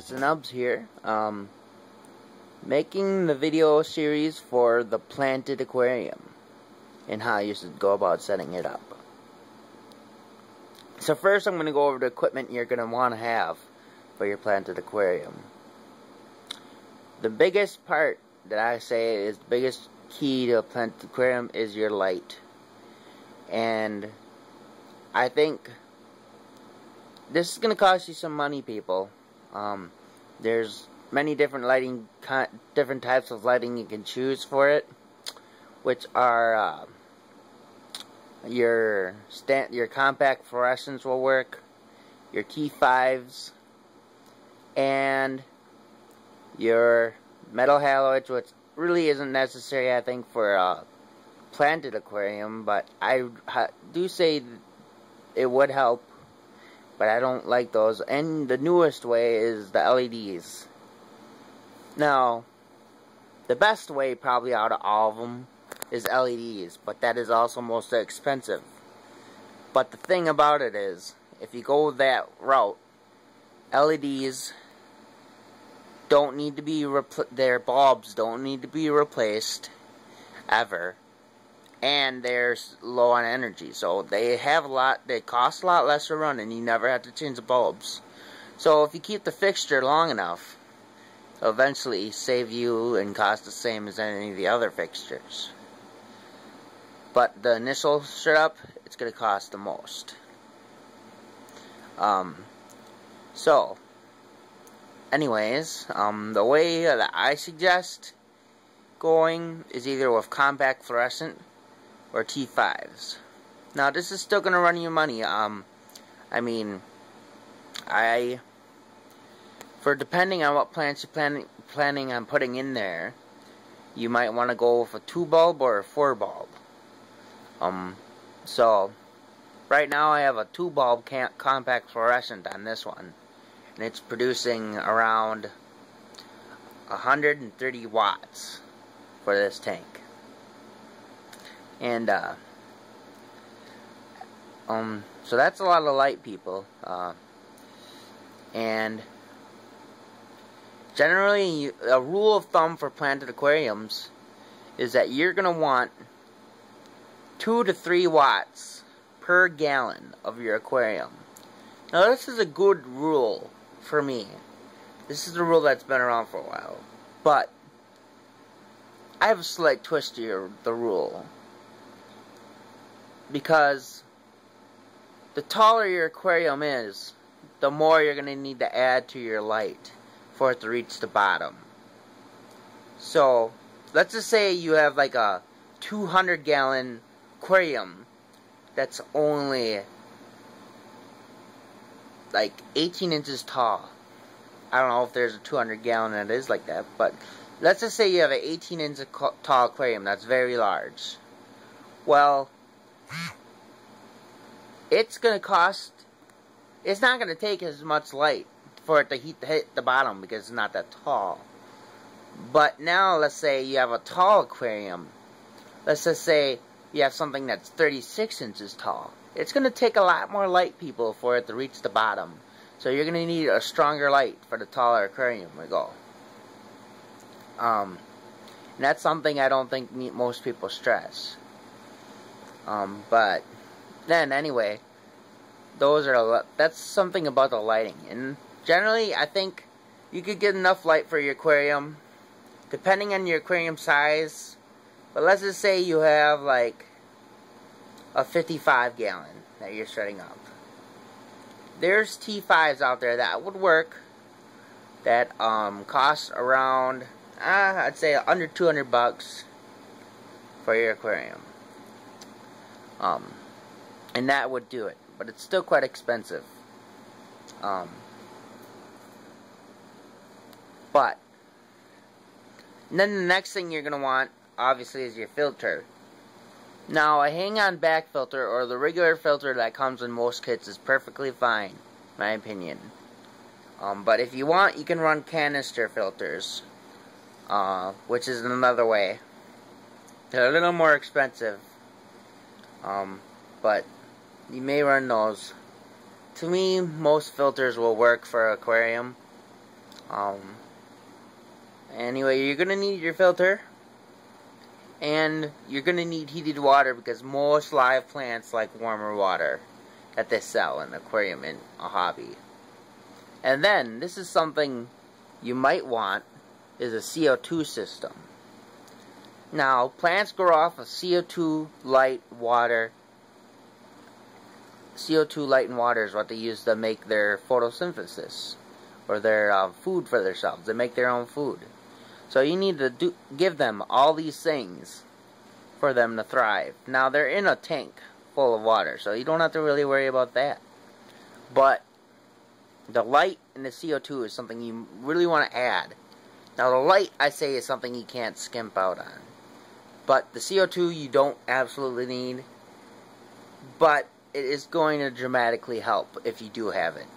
it's Nubs here, making the video series for the planted aquarium and how you should go about setting it up. So first I'm going to go over the equipment you're going to want to have for your planted aquarium. The biggest part that I say is the biggest key to a planted aquarium is your light. And I think this is going to cost you some money, people. There's many different different types of lighting you can choose for it, which are your compact fluorescents will work, your T5s, and your metal haloids, which really isn't necessary, I think, for a planted aquarium, but I do say it would help. But I don't like those. And the newest way is the LEDs. Now, the best way probably out of all of them is LEDs. But that is also most expensive. But the thing about it is, if you go that route, LEDs don't need to be their bulbs don't need to be replaced ever. And they're low on energy, so they cost a lot less to run, and you never have to change the bulbs. So if you keep the fixture long enough, it'll eventually save you and cost the same as any of the other fixtures. But the initial setup, it's going to cost the most. So, anyways, the way that I suggest going is either with compact fluorescent or T5s. Now this is still gonna run you money. Depending on what plants you're planning on putting in there, you might want to go with a 2-bulb or a 4-bulb. So right now I have a 2-bulb compact fluorescent on this one, and it's producing around 130 watts for this tank. And so that's a lot of light, people. And generally, a rule of thumb for planted aquariums is that you're gonna want 2 to 3 watts per gallon of your aquarium. Now, this is a good rule for me. This is a rule that's been around for a while, but I have a slight twist to the rule. Because the taller your aquarium is, the more you're going to need to add to your light for it to reach the bottom. So, let's just say you have like a 200-gallon aquarium that's only like 18 inches tall. I don't know if there's a 200-gallon that is like that, but let's just say you have an 18-inch tall aquarium that's very large. Well, it's not going to take as much light for it to hit the bottom because it's not that tall. But now, let's say you have a tall aquarium. Let's just say you have something that's 36 inches tall. It's going to take a lot more light, people, for it to reach the bottom. So you're going to need a stronger light for the taller aquarium to go. And that's something I don't think most people stress. But then anyway, that's something about the lighting. And generally, I think you could get enough light for your aquarium, depending on your aquarium size. But let's just say you have like a 55-gallon that you're setting up. There's T5s out there that would work, that cost around I'd say under $200 for your aquarium. And that would do it, but it's still quite expensive. But then the next thing you're gonna want, obviously, is your filter. Now, a hang-on back filter or the regular filter that comes in most kits is perfectly fine, in my opinion. But if you want, you can run canister filters, which is another way. They're a little more expensive, but you may run those. To me, most filters will work for aquarium. Anyway, you're gonna need your filter, and you're gonna need heated water because most live plants like warmer water that they sell in an aquarium in a hobby. And then this is something you might want is a CO2 system. Now, plants grow off of CO2 light water. CO2 light and water is what they use to make their photosynthesis, or their food for themselves. They make their own food. So you need to give them all these things for them to thrive. Now, they're in a tank full of water, so you don't have to really worry about that. But the light and the CO2 is something you really want to add. Now, the light, I say, is something you can't skimp out on. But the CO2 you don't absolutely need. But it is going to dramatically help if you do have it.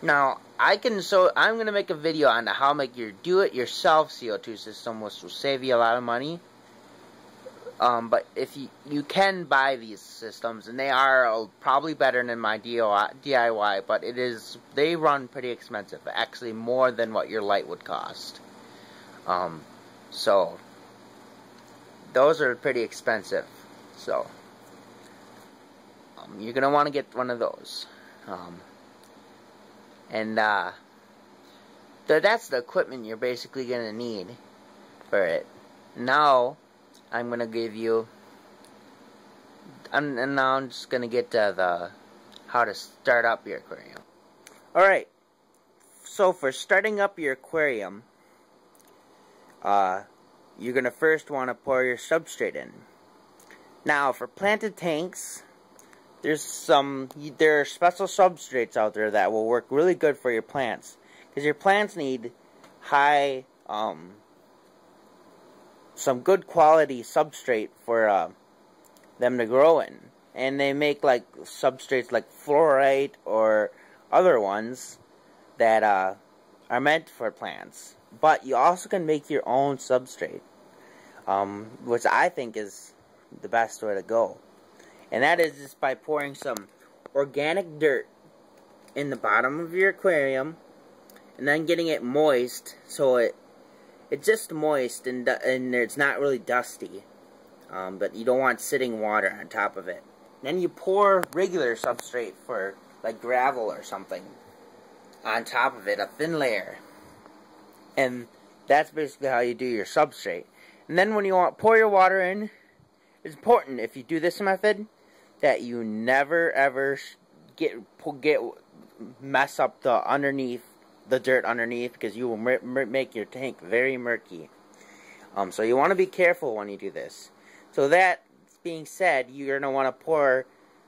Now, I'm going to make a video on how to make your do-it-yourself CO2 system, which will save you a lot of money. But if you can buy these systems, and they are probably better than my DIY, but they run pretty expensive, actually more than what your light would cost. So those are pretty expensive. So you're gonna want to get one of those. That's the equipment you're basically gonna need for it. Now I'm gonna give you, and now I'm just gonna get to how to start up your aquarium. Alright, so for starting up your aquarium, you're gonna first want to pour your substrate in. Now, for planted tanks, there are special substrates out there that will work really good for your plants, because your plants need high, some good quality substrate for them to grow in. And they make like substrates like fluorite or other ones that are meant for plants. But you also can make your own substrate, which I think is the best way to go. And that is just by pouring some organic dirt in the bottom of your aquarium, and then getting it moist, so it's just moist and it's not really dusty. But you don't want sitting water on top of it. Then you pour regular substrate for like gravel or something on top of it, a thin layer. And that's basically how you do your substrate. And then when you pour your water in, it's important, if you do this method, that you never ever mess up the dirt underneath, because you will make your tank very murky. So you want to be careful when you do this. So that being said, you're going to want to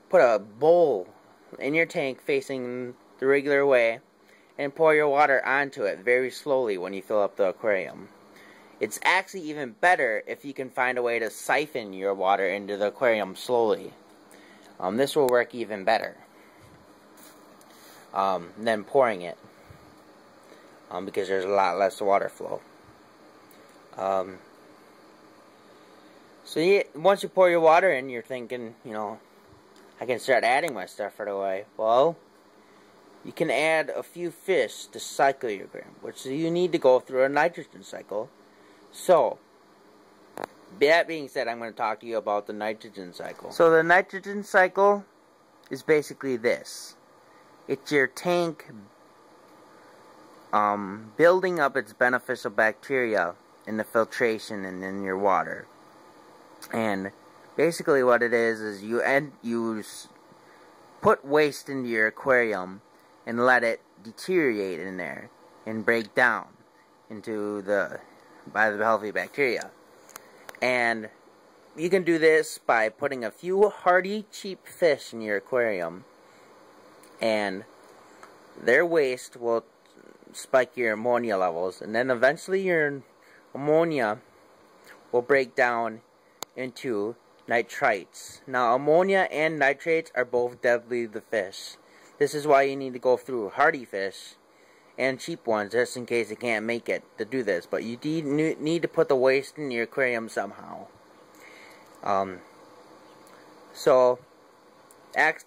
put a bowl in your tank facing the regular way, and pour your water onto it very slowly when you fill up the aquarium. It's actually even better if you can find a way to siphon your water into the aquarium slowly. This will work even better than pouring it, because there's a lot less water flow. So yeah, once you pour your water in, you're thinking, I can start adding my stuff right away. Well, you can add a few fish to cycle your aquarium, which you need to go through a nitrogen cycle. So, that being said, I'm going to talk to you about the nitrogen cycle. So the nitrogen cycle is basically this. It's your tank building up its beneficial bacteria in the filtration and in your water. And basically what it is you put waste into your aquarium and let it deteriorate in there and break down by the healthy bacteria. And you can do this by putting a few hardy, cheap fish in your aquarium, and their waste will spike your ammonia levels, and then eventually your ammonia will break down into nitrites. Now, ammonia and nitrates are both deadly to the fish. This is why you need to go through hardy fish and cheap ones, just in case you can't make it to do this. But you need to put the waste in your aquarium somehow. So,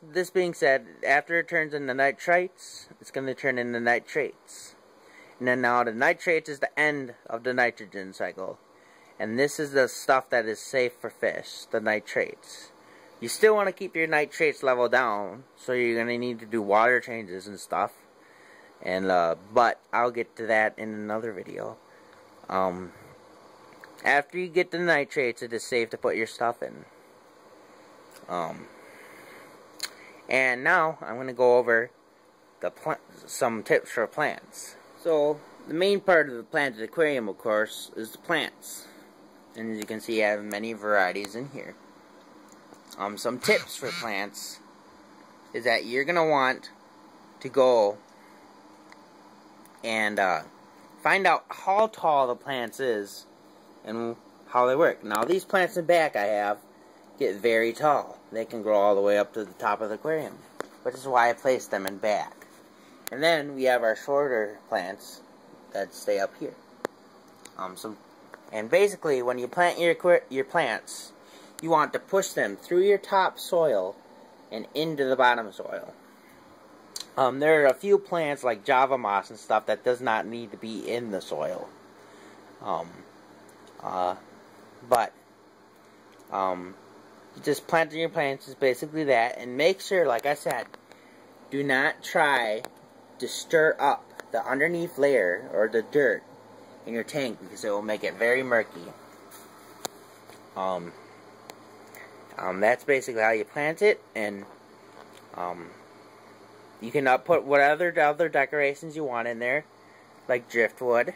this being said, after it turns into nitrites, it's going to turn into nitrates. And then now the nitrates is the end of the nitrogen cycle. And this is the stuff that is safe for fish, the nitrates. You still want to keep your nitrates level down, so you're going to need to do water changes and stuff. And but I'll get to that in another video. After you get the nitrates, it is safe to put your stuff in. And now I'm going to go over some tips for plants. So the main part of the planted aquarium, of course, is the plants. And as you can see, I have many varieties in here. Some tips for plants is that you're going to want to go and find out how tall the plants is and how they work. Now these plants in back I have get very tall. They can grow all the way up to the top of the aquarium, which is why I placed them in back. And then we have our shorter plants that stay up here. And basically when you plant your plants, you want to push them through your top soil and into the bottom soil. There are a few plants like Java moss and stuff that does not need to be in the soil. Just planting your plants is basically that. And make sure, like I said, do not try to stir up the underneath layer or the dirt in your tank, because it will make it very murky. That's basically how you plant it. And you can put whatever other decorations you want in there, like driftwood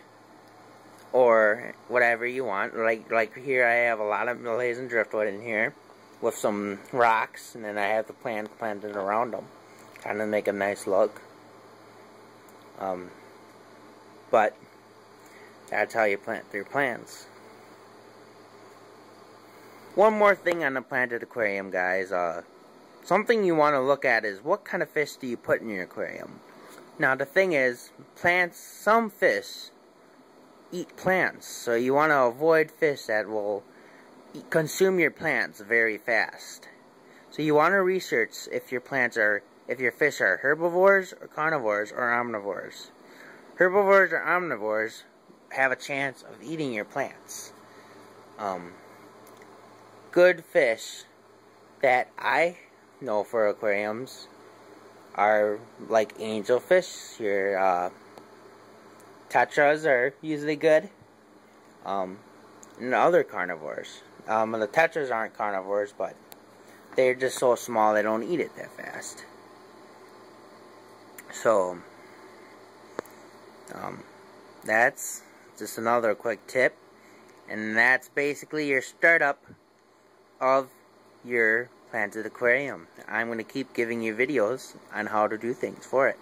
or whatever you want. Like here, I have a lot of Malaysian driftwood in here with some rocks, and then I have the plants planted around them, kind of make a nice look. But that's how you plant your plants. One more thing on the planted aquarium, guys. Something you want to look at is what kind of fish do you put in your aquarium. Now the thing is, some fish eat plants, so you want to avoid fish that will consume your plants very fast. So you want to research if your fish are herbivores or carnivores or omnivores. Herbivores or omnivores have a chance of eating your plants. Good fish that I know for aquariums are like angelfish. Your tetras are usually good. And other carnivores. The tetras aren't carnivores, but they're just so small they don't eat it that fast. So that's just another quick tip, and that's basically your startup of your planted aquarium. I'm going to keep giving you videos on how to do things for it.